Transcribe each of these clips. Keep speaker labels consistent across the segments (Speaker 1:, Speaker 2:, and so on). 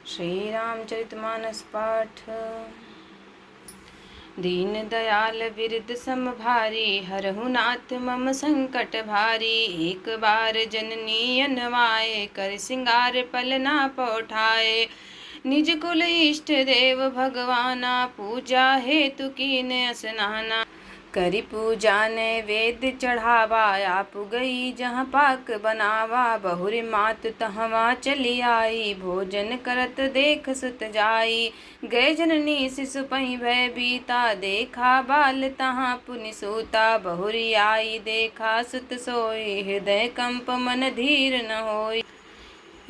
Speaker 1: श्री रामचरितमानस पाठ। दीन दयाल विरद सम भारी, हरहु नाथ मम संकट भारी। एक बार जननी अनवाए, कर सिंगार पलना पौठाए। निज कुल इष्ट देव भगवाना, पूजा हेतु कीन स्नाना। करी पूजा ने वेद चढ़ावा, आप गई जहाँ पाक बनावा। बहुरी मात तहवा चली आई, भोजन करत देख सुत जाई। गए जननी शिशु पही भय बीता, देखा बाल तहाँ पुनि सूता। बहुरी आई देखा सुत सोई, हृदय कंप मन धीर न होई।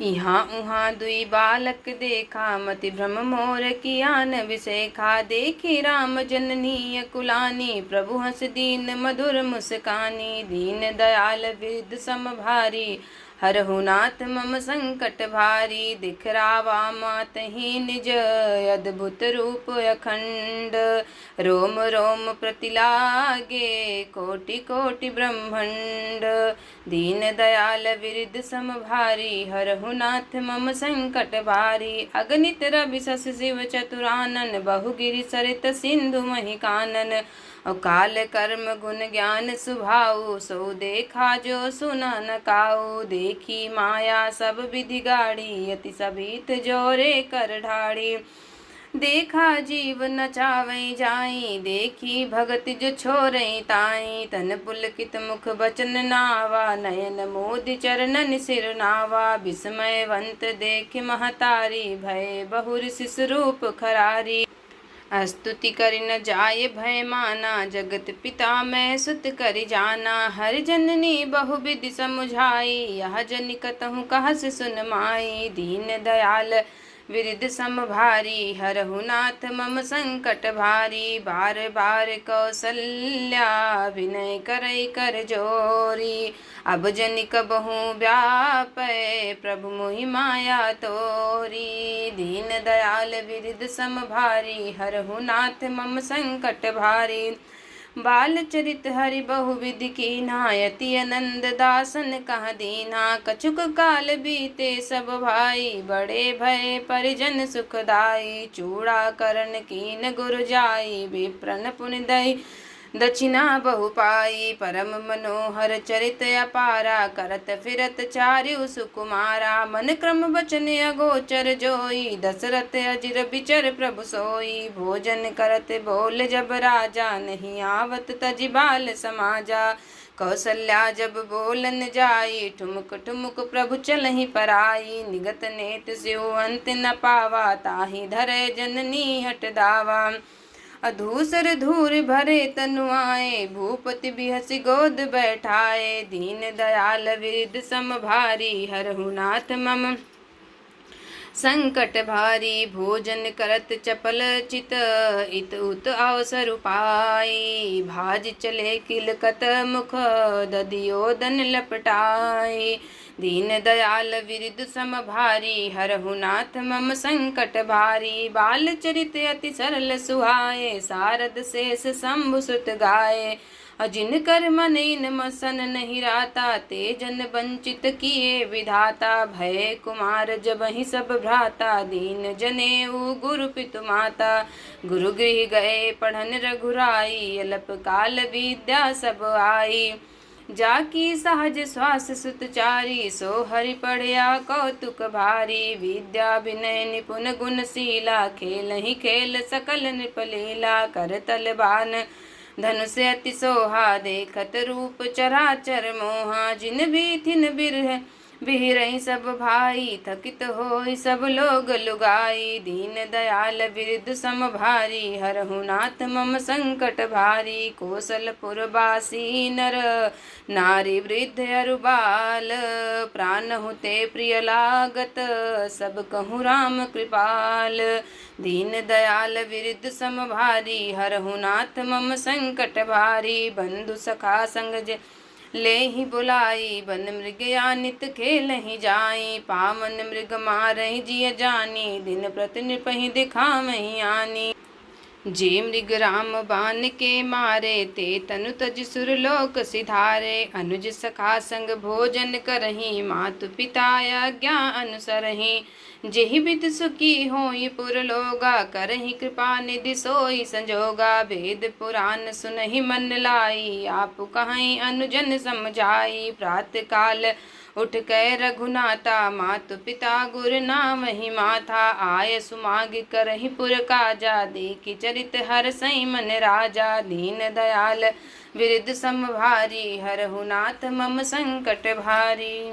Speaker 1: यहाँ उहाँ दुई बालक देखा, मति भ्रम मोर कियान विशेखा। देखी राम जननी अकुलानी, प्रभु हंस दीन मधुर मुस्कानी। दीन दयाल विरद सम भारी, हरहु नाथ मम संकट भारी। दिखरावा मातहि निज, अद्भुत रूप अखंड। रोम रोम प्रतिलागे, कोटि कोटि ब्रह्मंड। दीन दयाल विरद सम भारी, हरहु नाथ मम संकट भारी। अगणित रवि शश शिव चतुरानन, बहुगिरि सरित सिंधु महि कानन। अकाल कर्म गुण ज्ञान सुभाऊ, सो देखा जो सुना न काऊ। देखी माया सब विधि गाड़ी, अति सभीत जोरे कर ढाड़ी। देखा जीव नचावई जाई, देखी भगत जो छोरई ताई। तन पुलकित मुख बचन नावा, नयन मोदि चरणन सिर नावा। विस्मयवंत देख महतारी, भय बहुर शिशु रूप खरारी। स्तुति करि न जाय भय माना, जगत पिता मैं सुत करि जाना। हर जननी बहु विधि समुझाई, यह जनि कतहु कहस सुन माई। दीन दयाल विरद सम भारी, हरहु नाथ मम संकट भारी। बार बार कौसल्या, विनय करई कर जोरी। अब जनिक बहु व्यापय, प्रभु मोहि माया तोरी। दीन दयाल विरद सम भारी, हरहु नाथ मम संकट भारी। बाल चरित हरि बहुविधि कीन्हा, यति आनंद दासन कहाँ दीन्हा। कछुक काल बीते सब भाई, बड़े भय परिजन सुखदाई। चूड़ा करण कीन गुरु जाई, विप्रन पुनि दई दक्षिणा बहु पाई। परम मनोहर चरित अपारा, करत फिरत चार्यु सुकुमारा। मन क्रम बचन अगोचर जोई, दशरथ अजिर बिचर प्रभु सोई। भोजन करत बोल जब राजा, नहीं आवत तजि बाल समाजा। कौसल्या जब बोलन जाई, ठुमुक ठुमुक प्रभु चलहि पराई। निगत नेत स्यो अंत न पावा, ताहि धरे जननी हट दावा। अधूसर धूर भरे तनु आए, भूपति बिहसि गोद बैठाए। दीन दयाल विरद सम भारी, हरहु नाथ मम संकट भारी। भोजन करत चपल चित, इत उत अवसर पाई। भाज चले किलकत मुख, दधियोदन लपटाई। दीन दयाल विरद सम भारी, हरहु नाथ मम संकट भारी। बाल चरित अति सरल सुहाए, सारद शेष शंभु सुत गाए। जिन कर मन इन मसन नहीं राता, ते जन वंचित किए विधाता। भय कुमार जबहि सब भ्राता, दीन जनेऊ गुरु पितु माता। गुरु गृह गए पढ़न रघुराई, अल्प काल विद्या सब आई। जाकी सहज श्वास सुतचारी, सो हरि पढ़या कौतुक भारी। विद्या विनय निपुण गुणशीला, खेल ही खेल सकल नृपलीला। कर तलबान धनुष अति सोहा, देखत रूप चराचर मोहा। जिन बीथिन बिरह बिहरहि सब भाई, थकित होई सब लोग लुगाई। दीन दयाल विरद सम भारी, हरहु नाथ मम संकट भारी। कौशलपुर बासी नर नारी वृद्ध अरु बाल, प्राणहु ते प्रिय लागत, सब कहूँ राम कृपाल। दीन दयाल विरद सम भारी, हरहु नाथ मम संकट भारी। बंधु सखा संग ले ही बुलाई, बन मृग यानित खेल ही जाई। पावन मृग मारहि जिय जानी, दिन प्रति नृपहि दिखावहि आनी। जे मृग राम बान के मारे, ते तनु तज सुरलोक सिधारे। अनुज सखा संग भोजन करहीं, मातु पिता आज्ञा अनुसरहीं। जेहि विद सुखी होई पुरलोगा, करहीं कृपा निधि सोई संजोगा। वेद पुराण सुनहि मन लाई, आप कहीं अनुजन समझाई। प्रात काल उठ कै रघुनाथा, मातु पिता गुर नामहि माथा। आय सुमाग करहि पुर काजा, देखि चरित हरसई मन राजा। दीन दयाल विरध सम भारी, हरहु नाथ मम संकट भारी।